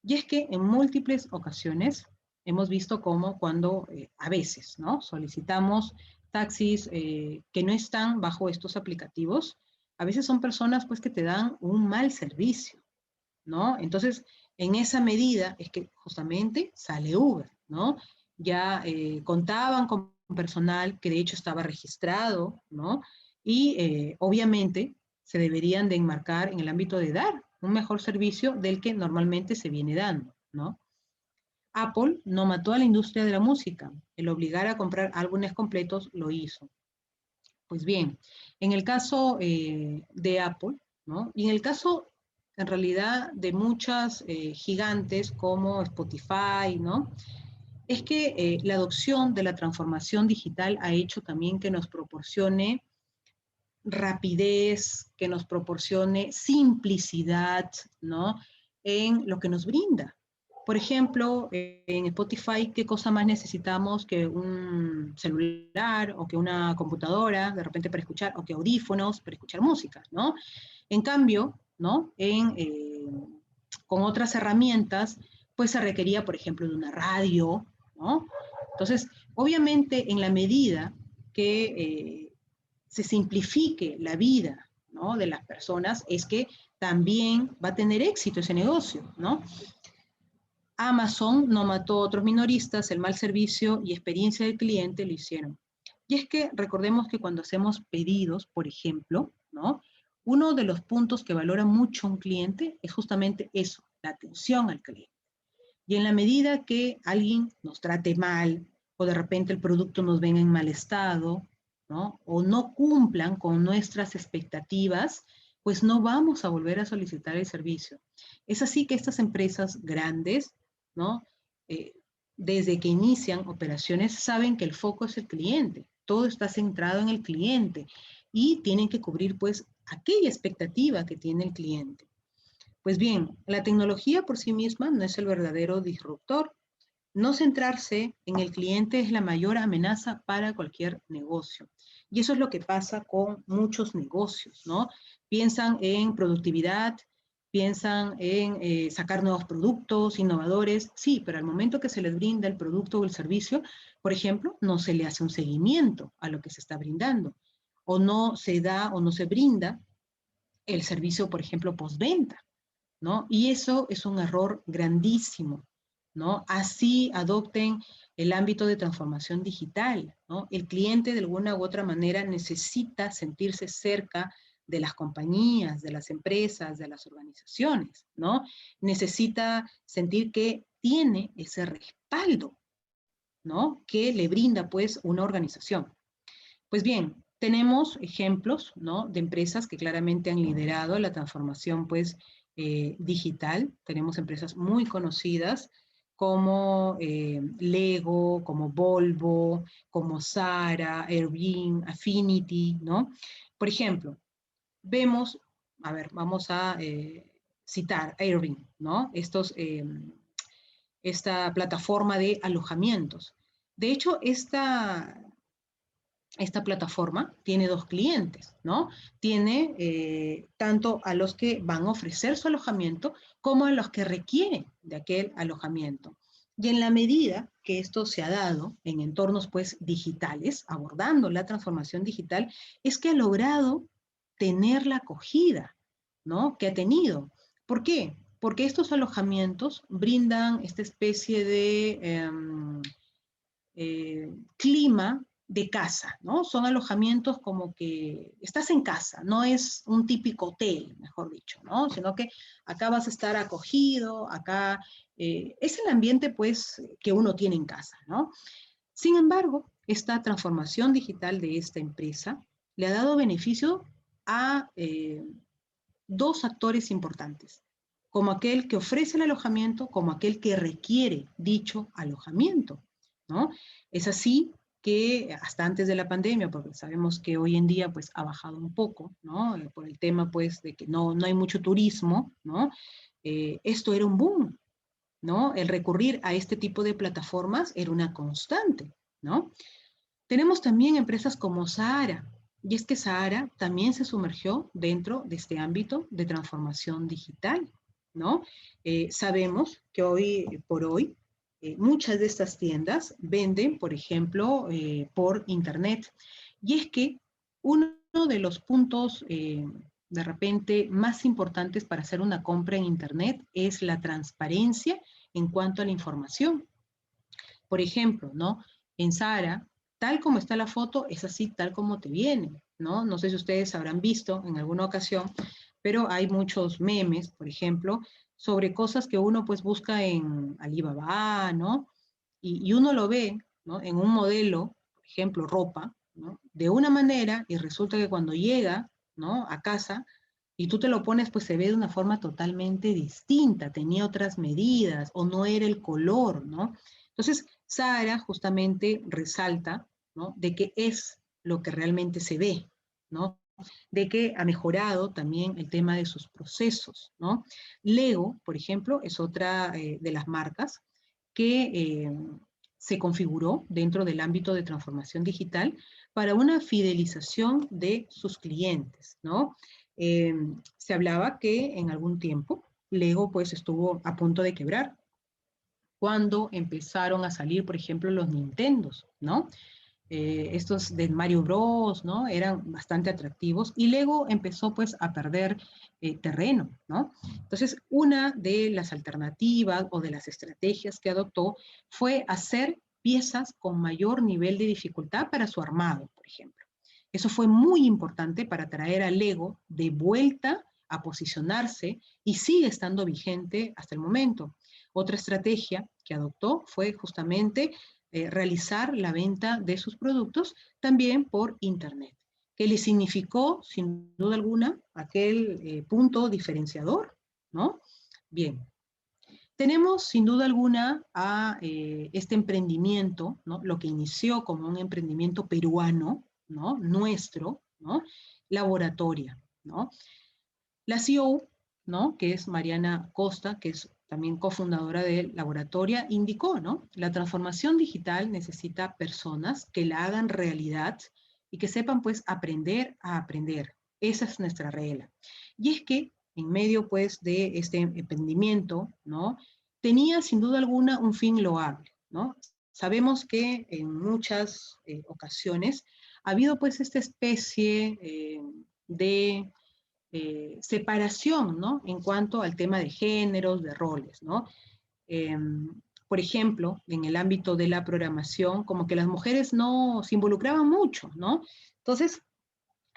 Y es que en múltiples ocasiones hemos visto cómo cuando a veces, ¿no? Solicitamos taxis que no están bajo estos aplicativos, a veces son personas pues que te dan un mal servicio, ¿no? Entonces, en esa medida es que justamente sale Uber, ¿no? Ya contaban con personal que de hecho estaba registrado, ¿no? Y obviamente se deberían de enmarcar en el ámbito de dar un mejor servicio del que normalmente se viene dando, ¿no? Apple no mató a la industria de la música, el obligar a comprar álbumes completos lo hizo. Pues bien, en el caso de Apple, ¿no? Y en el caso, en realidad, de muchas gigantes como Spotify, ¿no? Es que la adopción de la transformación digital ha hecho también que nos proporcione rapidez, que nos proporcione simplicidad, ¿no? En lo que nos brinda. Por ejemplo, en Spotify, ¿qué cosa más necesitamos que un celular o que una computadora de repente para escuchar, o que audífonos para escuchar música, ¿no? En cambio, ¿no? Con otras herramientas, pues se requería, por ejemplo, de una radio, ¿no? Entonces, obviamente, en la medida que se simplifique la vida, ¿no? De las personas, es que también va a tener éxito ese negocio, ¿no? Amazon no mató a otros minoristas, el mal servicio y experiencia del cliente lo hicieron. Y es que recordemos que cuando hacemos pedidos, por ejemplo, ¿no? Uno de los puntos que valora mucho un cliente es justamente eso, la atención al cliente. Y en la medida que alguien nos trate mal o de repente el producto nos venga en mal estado, ¿no? O no cumplan con nuestras expectativas, pues no vamos a volver a solicitar el servicio. Es así que estas empresas grandes, ¿no? Eh, desde que inician operaciones saben que el foco es el cliente, todo está centrado en el cliente y tienen que cubrir pues aquella expectativa que tiene el cliente. Pues bien, la tecnología por sí misma no es el verdadero disruptor. No centrarse en el cliente es la mayor amenaza para cualquier negocio. Y eso es lo que pasa con muchos negocios, ¿no? Piensan en productividad, piensan en sacar nuevos productos, innovadores, sí, pero al momento que se les brinda el producto o el servicio, por ejemplo, no se le hace un seguimiento a lo que se está brindando, o no se da o no se brinda el servicio, por ejemplo, postventa, ¿no? Y eso es un error grandísimo, ¿no? Así adopten el ámbito de transformación digital, ¿no? El cliente de alguna u otra manera necesita sentirse cerca de las compañías, de las empresas, de las organizaciones, ¿no? Necesita sentir que tiene ese respaldo, ¿no? Que le brinda, pues, una organización. Pues bien, tenemos ejemplos, ¿no? De empresas que claramente han liderado la transformación, pues, digital. Tenemos empresas muy conocidas como Lego, como Volvo, como Zara, Airbnb, Affinity, ¿no? Por ejemplo, vemos, a ver, vamos a citar Airbnb, ¿no? Esta plataforma de alojamientos. De hecho, esta plataforma tiene dos clientes, ¿no? Tiene tanto a los que van a ofrecer su alojamiento como a los que requieren de aquel alojamiento. Y en la medida que esto se ha dado en entornos pues digitales, abordando la transformación digital, es que ha logrado tener la acogida, ¿no? Que ha tenido. ¿Por qué? Porque estos alojamientos brindan esta especie de clima de casa, ¿no? Son alojamientos como que estás en casa, no es un típico hotel, mejor dicho, ¿no? Sino que acá vas a estar acogido, acá es el ambiente, pues, que uno tiene en casa, ¿no? Sin embargo, esta transformación digital de esta empresa le ha dado beneficio a dos actores importantes, como aquel que ofrece el alojamiento, como aquel que requiere dicho alojamiento, ¿no? Es así que hasta antes de la pandemia, porque sabemos que hoy en día pues ha bajado un poco, ¿no? Por el tema pues de que no hay mucho turismo, ¿no? Esto era un boom, ¿no? El recurrir a este tipo de plataformas era una constante, ¿no? Tenemos también empresas como Sahara, y es que Sahara también se sumergió dentro de este ámbito de transformación digital, ¿no? Sabemos que hoy por hoy muchas de estas tiendas venden, por ejemplo, por Internet. Y es que uno de los puntos de repente más importantes para hacer una compra en Internet es la transparencia en cuanto a la información. Por ejemplo, ¿no? En Sara, tal como está la foto, es así tal como te viene, ¿no? No sé si ustedes habrán visto en alguna ocasión, pero hay muchos memes, por ejemplo, sobre cosas que uno pues busca en Alibaba, ¿no? Y uno lo ve, ¿no? En un modelo, por ejemplo, ropa, ¿no? De una manera y resulta que cuando llega, ¿no? A casa y tú te lo pones, pues se ve de una forma totalmente distinta, tenía otras medidas o no era el color, ¿no? Entonces, Sara justamente resalta, ¿no? De que es lo que realmente se ve, ¿no? De que ha mejorado también el tema de sus procesos, ¿no? Lego, por ejemplo, es otra de las marcas que se configuró dentro del ámbito de transformación digital para una fidelización de sus clientes, ¿no? Eh, Se hablaba que en algún tiempo Lego pues estuvo a punto de quebrar cuando empezaron a salir, por ejemplo, los Nintendos, ¿no? Estos de Mario Bros, ¿no? Eran bastante atractivos y Lego empezó pues a perder terreno, ¿no? Entonces, una de las alternativas o de las estrategias que adoptó fue hacer piezas con mayor nivel de dificultad para su armado, por ejemplo. Eso fue muy importante para traer a Lego de vuelta a posicionarse y sigue estando vigente hasta el momento. Otra estrategia que adoptó fue justamente realizar la venta de sus productos también por Internet, que le significó, sin duda alguna, aquel punto diferenciador, ¿no? Bien, tenemos sin duda alguna a este emprendimiento, ¿no? Lo que inició como un emprendimiento peruano, ¿no? Nuestro, ¿no? Laboratoria, ¿no? La CEO, ¿no? Que es Mariana Costa, que es también cofundadora del laboratorio, indicó, ¿no? La transformación digital necesita personas que la hagan realidad y que sepan, pues, aprender a aprender. Esa es nuestra regla. Y es que, en medio, pues, de este emprendimiento, ¿no? Tenía, sin duda alguna, un fin loable, ¿no? Sabemos que en muchas ocasiones ha habido, pues, esta especie de separación, ¿no? En cuanto al tema de géneros, de roles, ¿no? Eh, por ejemplo, en el ámbito de la programación, como que las mujeres no se involucraban mucho, ¿no? Entonces,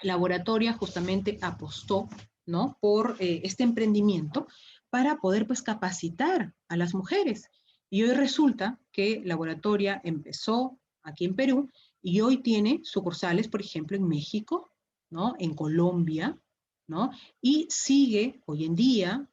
Laboratoria justamente apostó, ¿no? Por este emprendimiento para poder, pues, capacitar a las mujeres. Y hoy resulta que Laboratoria empezó aquí en Perú y hoy tiene sucursales, por ejemplo, en México, ¿no? En Colombia, ¿no? Y sigue hoy en día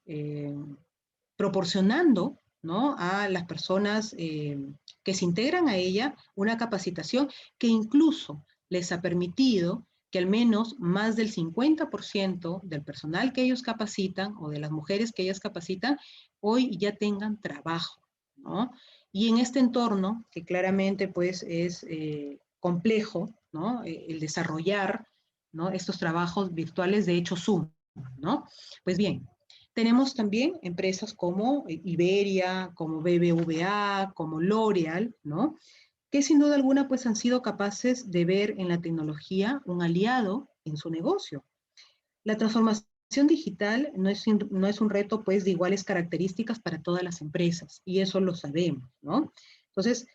proporcionando, ¿no? A las personas que se integran a ella una capacitación que incluso les ha permitido que al menos más del 50% del personal que ellos capacitan o de las mujeres que ellas capacitan hoy ya tengan trabajo, ¿no? Y en este entorno, que claramente pues es complejo, ¿no? El desarrollar, ¿no? Estos trabajos virtuales de hecho Zoom, ¿no? Pues bien, tenemos también empresas como Iberia, como BBVA, como L'Oreal, ¿no? Que sin duda alguna pues han sido capaces de ver en la tecnología un aliado en su negocio. La transformación digital no es un reto pues de iguales características para todas las empresas y eso lo sabemos, ¿no? Entonces,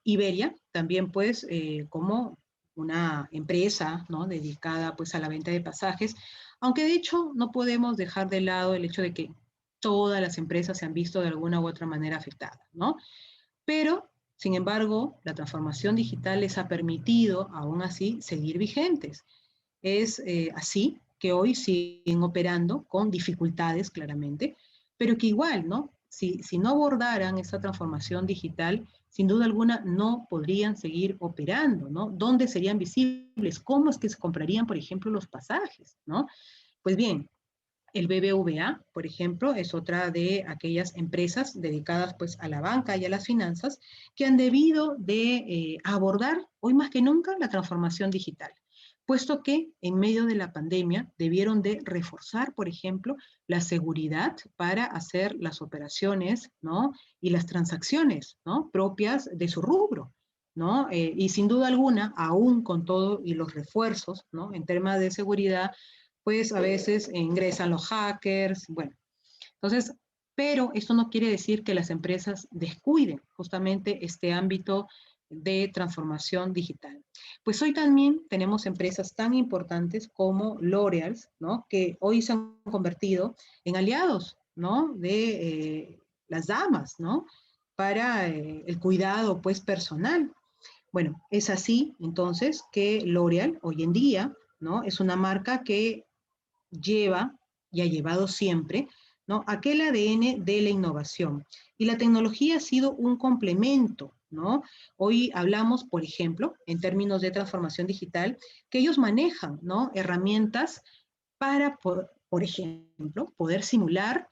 Iberia también pues como una empresa, ¿no? Dedicada pues a la venta de pasajes, aunque de hecho no podemos dejar de lado el hecho de que todas las empresas se han visto de alguna u otra manera afectadas, ¿no? Pero, sin embargo, la transformación digital les ha permitido, aún así, seguir vigentes. Es así que hoy siguen operando con dificultades, claramente, pero que igual, ¿no? Si no abordaran esta transformación digital, sin duda alguna no podrían seguir operando, ¿no? ¿Dónde serían visibles? ¿Cómo es que se comprarían, por ejemplo, los pasajes, ¿no? Pues bien, el BBVA, por ejemplo, es otra de aquellas empresas dedicadas pues a la banca y a las finanzas que han debido de abordar hoy más que nunca la transformación digital, puesto que en medio de la pandemia debieron de reforzar, por ejemplo, la seguridad para hacer las operaciones, ¿no? Y las transacciones, ¿no? Propias de su rubro, ¿no? Y sin duda alguna, aún con todo y los refuerzos, ¿no? En temas de seguridad, pues a veces ingresan los hackers, bueno. Entonces, pero esto no quiere decir que las empresas descuiden justamente este ámbito de transformación digital. Pues hoy también tenemos empresas tan importantes como L'Oreal, ¿no? Que hoy se han convertido en aliados, ¿no? De las damas, ¿no? Para el cuidado, pues, personal. Bueno, es así, entonces, que L'Oreal hoy en día, ¿no? Es una marca que lleva y ha llevado siempre, ¿no? Aquel ADN de la innovación. Y la tecnología ha sido un complemento, ¿no? Hoy hablamos, por ejemplo, en términos de transformación digital, que ellos manejan, ¿no? Herramientas para, por ejemplo, poder simular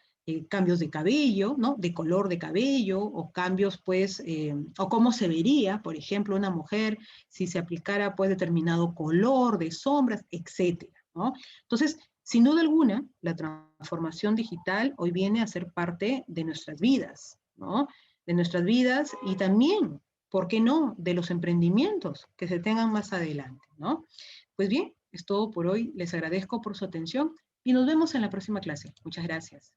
cambios de cabello, ¿no? De color de cabello o cambios, pues, o cómo se vería, por ejemplo, una mujer si se aplicara, pues, determinado color de sombras, etcétera, ¿no? Entonces, sin duda alguna, la transformación digital hoy viene a ser parte de nuestras vidas, ¿no? De nuestras vidas y también, ¿por qué no?, de los emprendimientos que se tengan más adelante, ¿no? Pues bien, es todo por hoy. Les agradezco por su atención y nos vemos en la próxima clase. Muchas gracias.